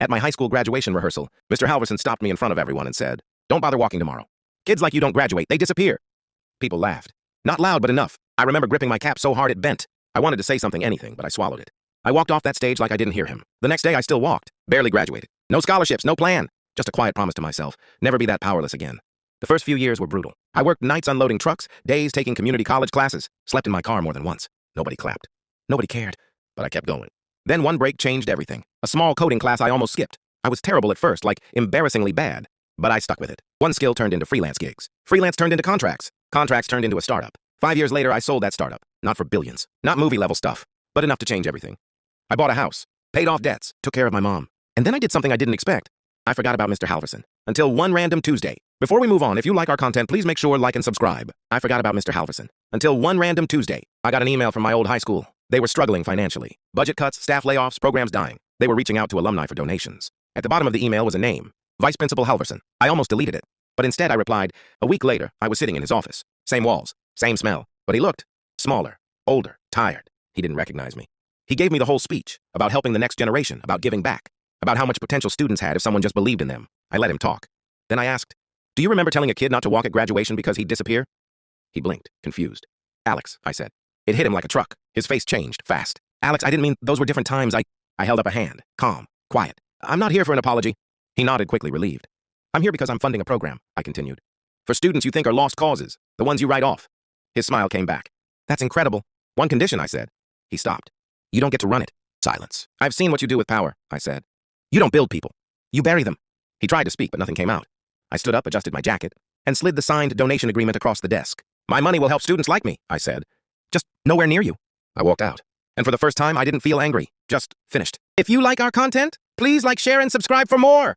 At my high school graduation rehearsal, Mr. Halverson stopped me in front of everyone and said, "Don't bother walking tomorrow. Kids like you don't graduate, they disappear." People laughed. Not loud, but enough. I remember gripping my cap so hard it bent. I wanted to say something, anything, but I swallowed it. I walked off that stage like I didn't hear him. The next day, I still walked. Barely graduated. No scholarships, no plan. Just a quiet promise to myself. Never be that powerless again. The first few years were brutal. I worked nights unloading trucks, days taking community college classes, slept in my car more than once. Nobody clapped. Nobody cared. But I kept going. Then one break changed everything. A small coding class I almost skipped. I was terrible at first, like embarrassingly bad. But I stuck with it. One skill turned into freelance gigs. Freelance turned into contracts. Contracts turned into a startup. 5 years later, I sold that startup. Not for billions. Not movie-level stuff. But enough to change everything. I bought a house. Paid off debts. Took care of my mom. And then I did something I didn't expect. I forgot about Mr. Halverson. Until one random Tuesday. Before we move on, if you like our content, please make sure like and subscribe. I forgot about Mr. Halverson. Until one random Tuesday. I got an email from my old high school. They were struggling financially. Budget cuts, staff layoffs, programs dying. They were reaching out to alumni for donations. At the bottom of the email was a name. Vice Principal Halverson. I almost deleted it. But instead I replied, a week later, I was sitting in his office. Same walls, same smell. But he looked smaller, older, tired. He didn't recognize me. He gave me the whole speech about helping the next generation, about giving back, about how much potential students had if someone just believed in them. I let him talk. Then I asked, "Do you remember telling a kid not to walk at graduation because he'd disappear?" He blinked, confused. "Alex," I said. It hit him like a truck. His face changed, fast. "Alex, I didn't mean those were different times. I held up a hand, calm, quiet. "I'm not here for an apology." He nodded quickly, relieved. "I'm here because I'm funding a program," I continued. "For students you think are lost causes, the ones you write off." His smile came back. "That's incredible." "One condition," I said. He stopped. "You don't get to run it." Silence. "I've seen what you do with power," I said. "You don't build people. You bury them." He tried to speak, but nothing came out. I stood up, adjusted my jacket, and slid the signed donation agreement across the desk. "My money will help students like me," I said. "Just nowhere near you." I walked out. And for the first time, I didn't feel angry. Just finished. If you like our content, please like, share, and subscribe for more.